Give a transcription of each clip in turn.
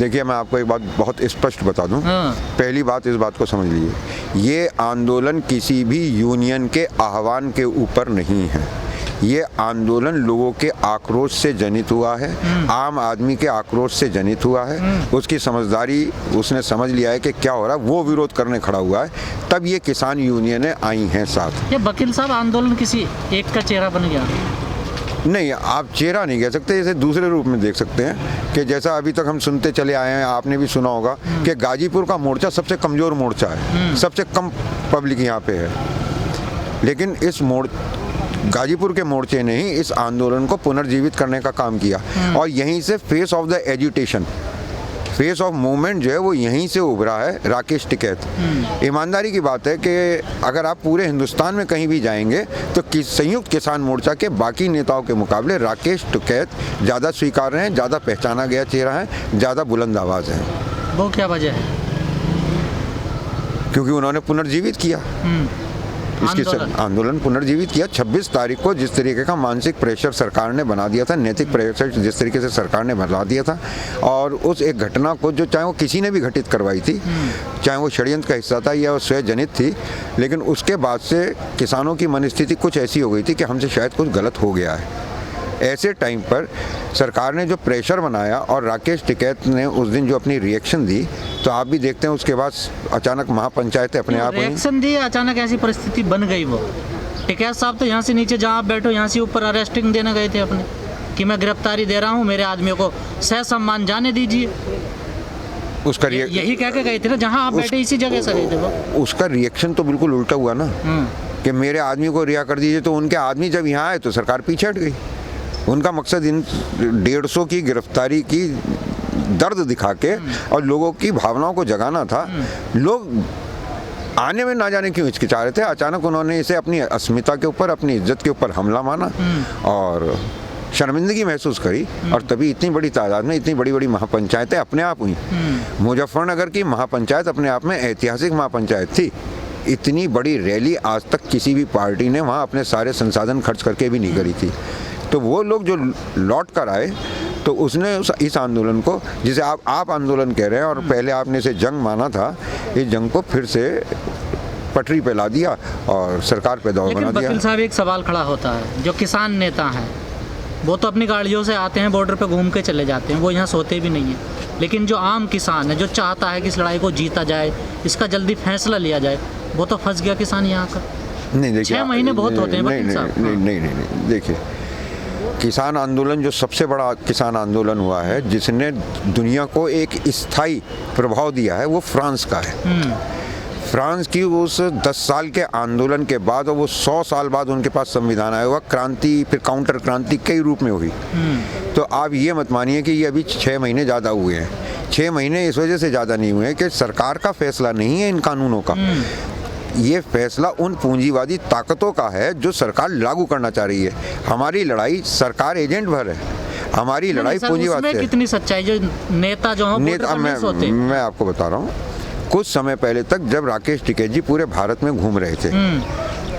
देखिए, मैं आपको एक बात बहुत स्पष्ट बता दूं। पहली बात, इस बात को समझ लीजिए, ये आंदोलन किसी भी यूनियन के आह्वान के ऊपर नहीं है। ये आंदोलन लोगों के आक्रोश से जनित हुआ है, आम आदमी के आक्रोश से जनित हुआ है। उसकी समझदारी, उसने समझ लिया है कि क्या हो रहा है, वो विरोध करने खड़ा हुआ है। तब ये किसान यूनियनें आई हैं साथ। ये वकील साहब, आंदोलन किसी एक का चेहरा बन गया? नहीं, आप चेहरा नहीं कह सकते, इसे दूसरे रूप में देख सकते हैं कि जैसा अभी तक हम सुनते चले आए हैं, आपने भी सुना होगा कि गाजीपुर का मोर्चा सबसे कमज़ोर मोर्चा है, सबसे कम पब्लिक यहाँ पे है। लेकिन इस गाजीपुर के मोर्चे ने ही इस आंदोलन को पुनर्जीवित करने का काम किया, और यहीं से face of the agitation, face of movement जो है वो यहीं से उभरा है राकेश टिकैत। ईमानदारी की बात है कि अगर आप पूरे हिंदुस्तान में कहीं भी जाएंगे तो संयुक्त किसान मोर्चा के बाकी नेताओं के मुकाबले राकेश टिकैत ज़्यादा स्वीकार्य हैं, ज़्यादा पहचाना गया चेहरा है, ज़्यादा बुलंद आवाज़ है। वो क्या वजह है? क्योंकि उन्होंने पुनर्जीवित किया इसकी आंदोलन पुनर्जीवित किया। 26 तारीख को जिस तरीके का मानसिक प्रेशर सरकार ने बना दिया था, नैतिक प्रेशर जिस तरीके से सरकार ने बना दिया था, और उस एक घटना को जो चाहे वो किसी ने भी घटित करवाई थी, चाहे वो षड्यंत्र का हिस्सा था या वो स्वजनित थी, लेकिन उसके बाद से किसानों की मनस्थिति कुछ ऐसी हो गई थी कि हमसे शायद कुछ गलत हो गया है। ऐसे टाइम पर सरकार ने जो प्रेशर बनाया और राकेश टिकैत ने उस दिन जो अपनी रिएक्शन दी, तो आप भी देखते हैं उसके बाद अचानक महापंचायतें अपने आप रिएक्शन दी, अचानक ऐसी परिस्थिति बन गई। वो टिकैत साहब तो यहाँ से नीचे जहाँ आप बैठो, यहाँ से ऊपर अरेस्टिंग देने गए थे अपने, कि मैं गिरफ्तारी दे रहा हूँ, मेरे आदमियों को सहसम्मान जाने दीजिए। उसका यही कह के गए थे ना, जहाँ आप बैठे इसी जगह से गए थे वो। उसका रिएक्शन तो बिल्कुल उल्टा हुआ ना, कि मेरे आदमी को रिहा कर दीजिए। तो उनके आदमी जब यहाँ आए तो सरकार पीछे हट गई। उनका मकसद इन 150 की गिरफ्तारी की दर्द दिखा के और लोगों की भावनाओं को जगाना था। लोग आने में ना जाने क्यों हिचकिचा रहे थे। अचानक उन्होंने इसे अपनी अस्मिता के ऊपर, अपनी इज्जत के ऊपर हमला माना और शर्मिंदगी महसूस करी, और तभी इतनी बड़ी तादाद में इतनी बड़ी बड़ी महापंचायतें अपने आप हुई। मुजफ्फरनगर की महापंचायत अपने आप में ऐतिहासिक महापंचायत थी। इतनी बड़ी रैली आज तक किसी भी पार्टी ने वहाँ अपने सारे संसाधन खर्च करके भी नहीं करी थी। तो वो लोग जो लौट कर आए, तो उसने इस आंदोलन को, जिसे आप आंदोलन कह रहे हैं और पहले आपने इसे जंग माना था, इस जंग को फिर से पटरी पे ला दिया और सरकार पे दबाव बना दिया। वकील साहब, एक सवाल खड़ा होता है, जो किसान नेता हैं वो तो अपनी गाड़ियों से आते हैं, बॉर्डर पे घूम के चले जाते हैं, वो यहाँ सोते भी नहीं हैं। लेकिन जो आम किसान है, जो चाहता है कि इस लड़ाई को जीता जाए, इसका जल्दी फैसला लिया जाए, वो तो फंस गया किसान यहाँ का। नहीं, देखिए, 6 महीने बहुत होते हैं वकील साहब। नहीं, देखिए, किसान आंदोलन जो सबसे बड़ा किसान आंदोलन हुआ है, जिसने दुनिया को एक स्थायी प्रभाव दिया है, वो फ्रांस का है। फ्रांस की उस 10 साल के आंदोलन के बाद और वो 100 साल बाद उनके पास संविधान आया हुआ, क्रांति फिर काउंटर क्रांति कई रूप में हुई। तो आप ये मत मानिए कि ये अभी 6 महीने ज़्यादा हुए हैं। 6 महीने इस वजह से ज़्यादा नहीं हुए कि सरकार का फैसला नहीं है इन कानूनों का। ये फैसला उन पूंजीवादी ताकतों का है जो सरकार लागू करना चाह रही है। हमारी लड़ाई सरकार एजेंट भर है, हमारी लड़ाई पूंजीवाद से। कितनी सच्चाई, जो नेता जो मैं आपको बता रहा हूँ, कुछ समय पहले तक जब राकेश टिकैत जी पूरे भारत में घूम रहे थे,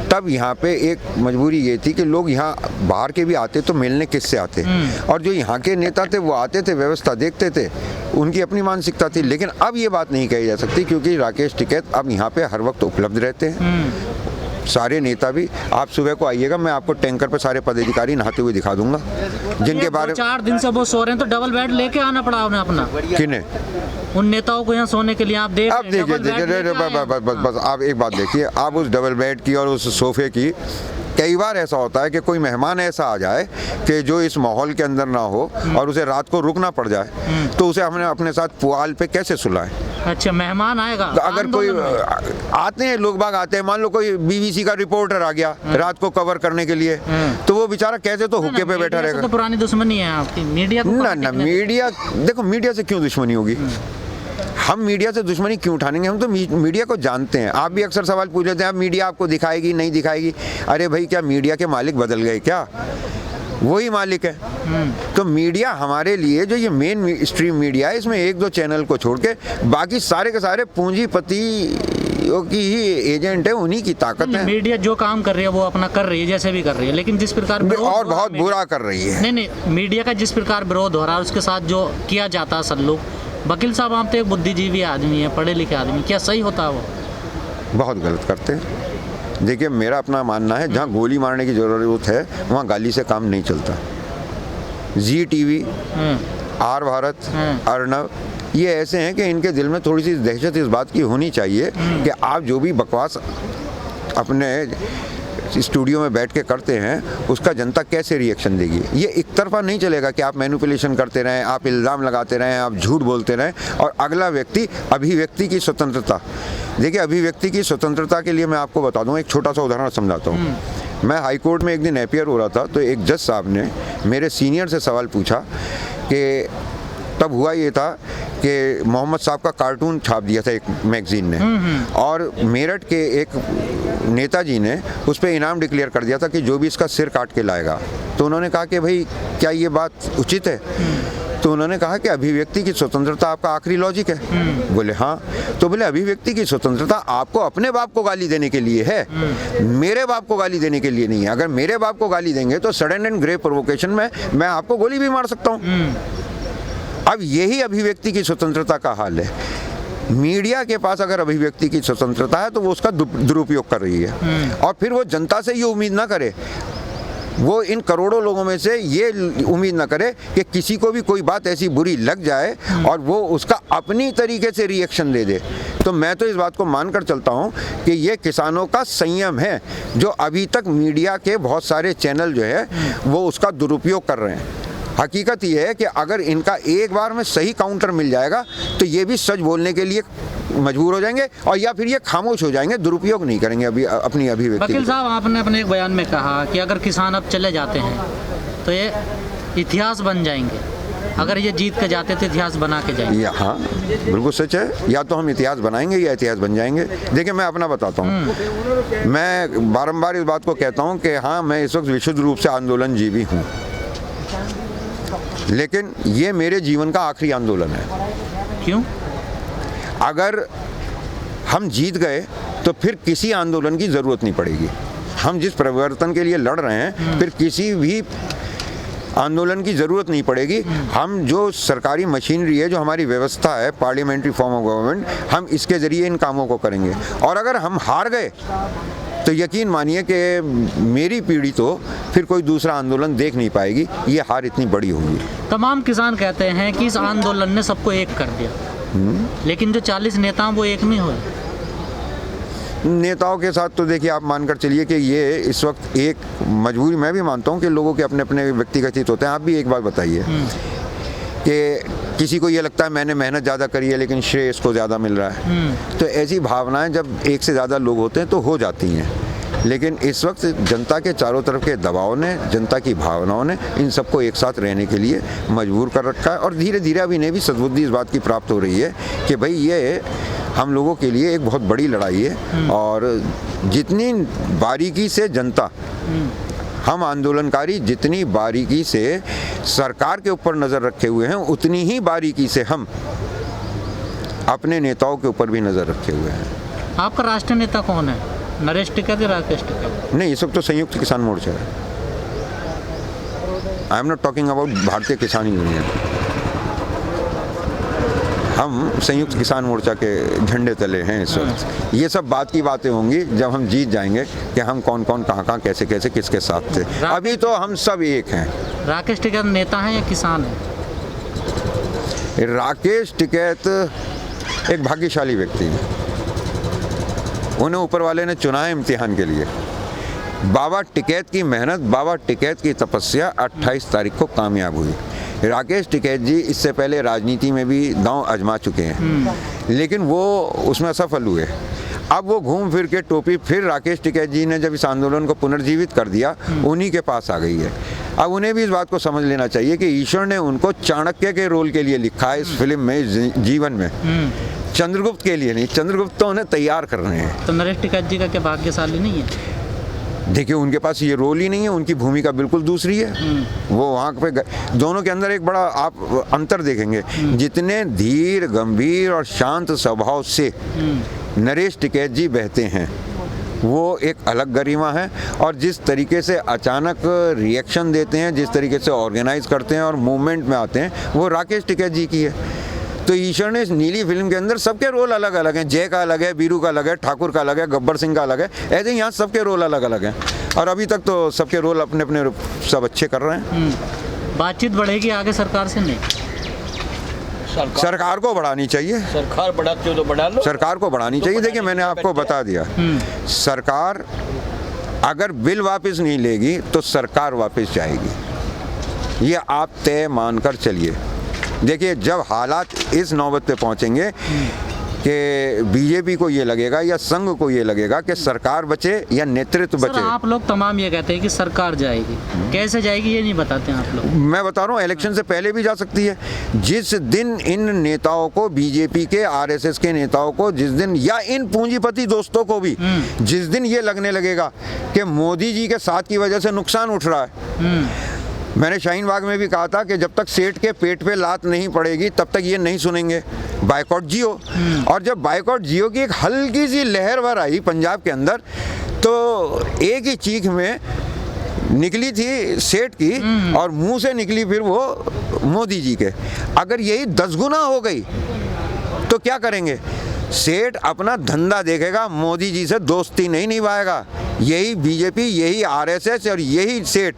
तब यहाँ पे एक मजबूरी ये थी कि लोग यहाँ बाहर के भी आते तो मिलने किससे आते, और जो यहाँ के नेता थे वो आते थे, व्यवस्था देखते थे, उनकी अपनी मानसिकता थी। लेकिन अब ये बात नहीं कही जा सकती, क्योंकि राकेश टिकैत अब यहाँ पे हर वक्त उपलब्ध रहते हैं। सारे नेता भी, आप सुबह को आइएगा, मैं आपको टैंकर पे सारे पदाधिकारी नहाते हुए दिखा दूंगा, जिनके बारे में 4 दिन से वो सो रहे हैं, तो डबल बेड लेके आना पड़ा उन्हें अपना। किन्हें? उन नेताओं को यहाँ सोने के लिए। आप देखिए, बस आप एक बात देखिए, आप उस डबल बेड की और उस सोफे की, कई बार ऐसा होता है कि कोई मेहमान ऐसा आ जाए कि जो इस माहौल के अंदर ना हो और उसे रात को रुकना पड़ जाए, तो उसे हमने अपने साथ पुआल पे कैसे सुलाएं? अच्छा, मेहमान आएगा, अगर कोई आते हैं, लोग बाग आते हैं, मान लो कोई बीबीसी का रिपोर्टर आ गया रात को कवर करने के लिए, तो वो बेचारा कैसे तो हुक्के पे बैठा रहेगा। तो पुरानी दुश्मनी है आपकी मीडिया को। ना, मीडिया, देखो, मीडिया से क्यों दुश्मनी होगी? हम मीडिया से दुश्मनी क्यों उठानेंगे? हम तो मीडिया को जानते हैं। आप भी अक्सर सवाल पूछ लेते हैं, आप मीडिया आपको दिखाएगी नहीं दिखाएगी। अरे भाई, क्या मीडिया के मालिक बदल गए क्या? वही मालिक है। तो मीडिया हमारे लिए, जो ये मेन स्ट्रीम मीडिया है, इसमें 1-2 चैनल को छोड़ के बाकी सारे के सारे पूंजीपति की ही एजेंट है, उन्हीं की ताकत है। मीडिया जो काम कर रही है वो अपना कर रही है, जैसे भी कर रही है, लेकिन जिस प्रकार और बहुत बुरा कर रही है। नहीं, मीडिया का जिस प्रकार विरोध हो रहा है, उसके साथ जो किया जाता है सल्लूक, वकील साहब आप तो एक बुद्धिजीवी आदमी है, पढ़े लिखे आदमी, क्या सही होता है वो? बहुत गलत करते हैं। देखिए, मेरा अपना मानना है, जहाँ गोली मारने की ज़रूरत है वहाँ गाली से काम नहीं चलता। जी टीवी, आर भारत, अर्णव, ये ऐसे हैं कि इनके दिल में थोड़ी सी दहशत इस बात की होनी चाहिए कि आप जो भी बकवास अपने स्टूडियो में बैठ के करते हैं उसका जनता कैसे रिएक्शन देगी। ये एक तरफा नहीं चलेगा कि आप मैनिपुलेशन करते रहें, आप इल्ज़ाम लगाते रहें, आप झूठ बोलते रहें और अगला व्यक्ति, अभिव्यक्ति की स्वतंत्रता। देखिए, अभिव्यक्ति की स्वतंत्रता के लिए मैं आपको बता दूं, एक छोटा सा उदाहरण समझाता हूँ। मैं हाई कोर्ट में एक दिन अपीयर हो रहा था, तो एक जज साहब ने मेरे सीनियर से सवाल पूछा कि तब हुआ ये था कि मोहम्मद साहब का कार्टून छाप दिया था एक मैगजीन ने, और मेरठ के एक नेताजी ने उस पर इनाम डिक्लेयर कर दिया था कि जो भी इसका सिर काट के लाएगा। तो उन्होंने कहा कि भाई क्या ये बात उचित है? तो उन्होंने कहा कि अभिव्यक्ति की स्वतंत्रता आपका आखिरी लॉजिक है। बोले हाँ। तो बोले अभिव्यक्ति की स्वतंत्रता आपको अपने बाप को गाली देने के लिए है, मेरे बाप को गाली देने के लिए नहीं है। अगर मेरे बाप को गाली देंगे तो सडन एंड ग्रेव प्रोवोकेशन में मैं आपको गोली भी मार सकता हूँ। अब यही अभिव्यक्ति की स्वतंत्रता का हाल है। मीडिया के पास अगर अभिव्यक्ति की स्वतंत्रता है तो वो उसका दुरुपयोग कर रही है, और फिर वो जनता से ये उम्मीद ना करे, वो इन करोड़ों लोगों में से ये उम्मीद ना करे कि किसी को भी कोई बात ऐसी बुरी लग जाए और वो उसका अपनी तरीके से रिएक्शन दे दे। तो मैं तो इस बात को मानकर चलता हूँ कि ये किसानों का संयम है, जो अभी तक मीडिया के बहुत सारे चैनल जो है वो उसका दुरुपयोग कर रहे हैं। हकीकत ये है कि अगर इनका एक बार में सही काउंटर मिल जाएगा तो ये भी सच बोलने के लिए मजबूर हो जाएंगे, और या फिर ये खामोश हो जाएंगे, दुरुपयोग नहीं करेंगे अभी अपनी अभिव्यक्ति। वकील साहब, आपने अपने एक बयान में कहा कि अगर किसान अब चले जाते हैं तो ये इतिहास बन जाएंगे, अगर ये जीत के जाते तो इतिहास बना के जाएंगे। हाँ, बिल्कुल सच है। या तो हम इतिहास बनाएंगे या इतिहास बन जाएंगे। देखिए, मैं अपना बताता हूँ, मैं बारंबार इस बात को कहता हूँ कि हाँ, मैं इस वक्त विशुद्ध रूप से आंदोलनजीवी हूँ, लेकिन ये मेरे जीवन का आखिरी आंदोलन है। क्यों? अगर हम जीत गए तो फिर किसी आंदोलन की ज़रूरत नहीं पड़ेगी। हम जिस परिवर्तन के लिए लड़ रहे हैं फिर किसी भी आंदोलन की ज़रूरत नहीं पड़ेगी। हम जो सरकारी मशीनरी है, जो हमारी व्यवस्था है, पार्लियामेंट्री फॉर्म ऑफ गवर्नमेंट, हम इसके ज़रिए इन कामों को करेंगे। और अगर हम हार गए तो यकीन मानिए कि मेरी पीढ़ी तो फिर कोई दूसरा आंदोलन देख नहीं पाएगी, ये हार इतनी बड़ी होगी। तमाम किसान कहते हैं कि इस आंदोलन ने सबको एक कर दिया, लेकिन जो 40 नेता वो एक नहीं हुए। नेताओं के साथ तो देखिए, आप मानकर चलिए कि ये इस वक्त एक मजबूरी, मैं भी मानता हूँ कि लोगों के अपने अपने व्यक्तिगत हित होते हैं। आप भी एक बात बताइए कि किसी को ये लगता है मैंने मेहनत ज़्यादा करी है लेकिन श्रेय इसको ज़्यादा मिल रहा है, तो ऐसी भावनाएं जब एक से ज़्यादा लोग होते हैं तो हो जाती हैं। लेकिन इस वक्त जनता के चारों तरफ के दबाव ने, जनता की भावनाओं ने इन सबको एक साथ रहने के लिए मजबूर कर रखा है, और धीरे धीरे अभी इन्हें भी सद्बुद्धि इस बात की प्राप्त हो रही है कि भाई ये हम लोगों के लिए एक बहुत बड़ी लड़ाई है, और जितनी बारीकी से जनता, हम आंदोलनकारी जितनी बारीकी से सरकार के ऊपर नज़र रखे हुए हैं, उतनी ही बारीकी से हम अपने नेताओं के ऊपर भी नज़र रखे हुए हैं। आपका राष्ट्रीय नेता कौन है? नरेश टिकैत या राकेश टिकैत? नहीं, इस वक्त तो संयुक्त किसान मोर्चा है। I am not talking about भारतीय किसान यूनियन। हम संयुक्त किसान मोर्चा के झंडे तले हैं इस वक्त। ये सब बात की बातें होंगी जब हम जीत जाएंगे कि हम कौन कौन कहाँ कहाँ कैसे कैसे किसके साथ थे। अभी तो हम सब एक हैं। राकेश टिकैत नेता हैं या किसान हैं? राकेश टिकैत एक भाग्यशाली व्यक्ति है, उन्हें ऊपर वाले ने चुना है इम्तिहान के लिए। बाबा टिकैत की मेहनत, बाबा टिकैत की तपस्या 28 तारीख को कामयाब हुई। राकेश टिकैत जी इससे पहले राजनीति में भी दांव आजमा चुके हैं, लेकिन वो उसमें असफल हुए। अब वो घूम फिर के टोपी फिर राकेश टिकैत जी ने जब इस आंदोलन को पुनर्जीवित कर दिया, उन्हीं के पास आ गई है। अब उन्हें भी इस बात को समझ लेना चाहिए कि ईश्वर ने उनको चाणक्य के रोल के लिए लिखा है इस फिल्म में, जीवन में, चंद्रगुप्त के लिए नहीं। चंद्रगुप्त तो उन्हें तैयार कर रहे हैं। तो नरेश टिकैत जी का क्या भाग्यशाली नहीं है? देखिए, उनके पास ये रोल ही नहीं है, उनकी भूमिका बिल्कुल दूसरी है। वो वहाँ पे दोनों के अंदर एक बड़ा आप अंतर देखेंगे। जितने धीर, गंभीर और शांत स्वभाव से नरेश टिकैत जी बहते हैं, वो एक अलग गरिमा है। और जिस तरीके से अचानक रिएक्शन देते हैं, जिस तरीके से ऑर्गेनाइज करते हैं और मूवमेंट में आते हैं, वो राकेश टिकैत जी की है। तो ईश्वर ने इस नीली फिल्म के अंदर सबके रोल अलग अलग हैं। जय का अलग है, बीरू का अलग है, ठाकुर का अलग है, गब्बर सिंह का अलग है। ऐसे ही यहाँ सबके रोल अलग अलग हैं और अभी तक तो सबके रोल अपने अपने सब अच्छे कर रहे हैं। बातचीत बढ़ेगी आगे सरकार से? नहीं, सरकार को बढ़ानी चाहिए। सरकार बढ़ाती हो तो बढ़ा लो। सरकार को बढ़ानी चाहिए। देखिए मैंने आपको बता दिया, सरकार अगर बिल वापस नहीं लेगी तो सरकार वापस जाएगी, ये आप तय मानकर चलिए। देखिए जब हालात इस नौबत पे पहुंचेंगे कि बीजेपी को ये लगेगा या संघ को ये लगेगा कि सरकार बचे या नेतृत्व सर बचे। आप लोग तमाम ये कहते हैं कि सरकार जाएगी, कैसे जाएगी ये नहीं बताते हैं आप लोग। मैं बता रहा हूँ इलेक्शन से पहले भी जा सकती है। जिस दिन इन नेताओं को, बीजेपी के, आरएसएस के नेताओं को, जिस दिन या इन पूंजीपति दोस्तों को भी जिस दिन ये लगने लगेगा कि मोदी जी के साथ की वजह से नुकसान उठ रहा है, मैंने शाहीन बाग में भी कहा था कि जब तक सेठ के पेट पे लात नहीं पड़ेगी तब तक ये नहीं सुनेंगे, बाइकॉट जियो। और जब बाइकॉट जियो की एक हल्की सी लहर भर आई पंजाब के अंदर, तो एक ही चीख में निकली थी सेठ की और मुंह से निकली फिर वो मोदी जी के। अगर यही 10 गुना हो गई तो क्या करेंगे? सेठ अपना धंधा देखेगा, मोदी जी से दोस्ती नहीं निभाएगा। यही बीजेपी, यही आरएसएस और यही सेठ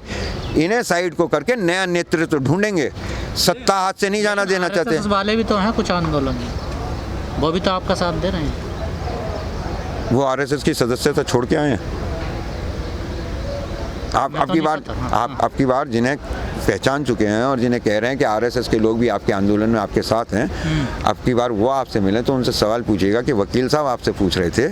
इन्हें साइड को करके नया नेतृत्व ढूंढेंगे। सत्ता हाथ से नहीं जाना देना चाहते। RSS वाले भी तो हैं कुछ आंदोलन में, वो भी तो आपका साथ दे रहे हैं। वो आरएसएस की सदस्यता छोड़ के आए हैं। आप आपकी बार जिन्हें पहचान चुके हैं और जिन्हें कह रहे हैं कि आरएसएस के लोग भी आपके आंदोलन में आपके साथ हैं, आपकी बार वो आपसे मिले तो उनसे सवाल पूछिएगा कि वकील साहब आपसे पूछ रहे थे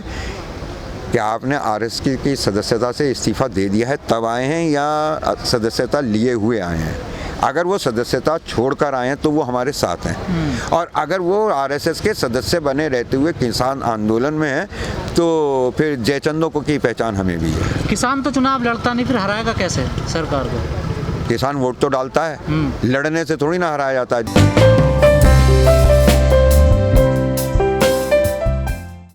कि आपने आरएसएस की सदस्यता से इस्तीफा दे दिया है तब आए हैं या सदस्यता लिए हुए आए हैं। अगर वो सदस्यता छोड़कर आए हैं तो वो हमारे साथ हैं, और अगर वो आरएसएस के सदस्य बने रहते हुए किसान आंदोलन में हैं तो फिर जयचंदों को की पहचान हमें भी है। किसान तो चुनाव लड़ता नहीं, फिर हराएगा कैसे सरकार को? किसान वोट तो डालता है, लड़ने से थोड़ी ना हराया जाता है।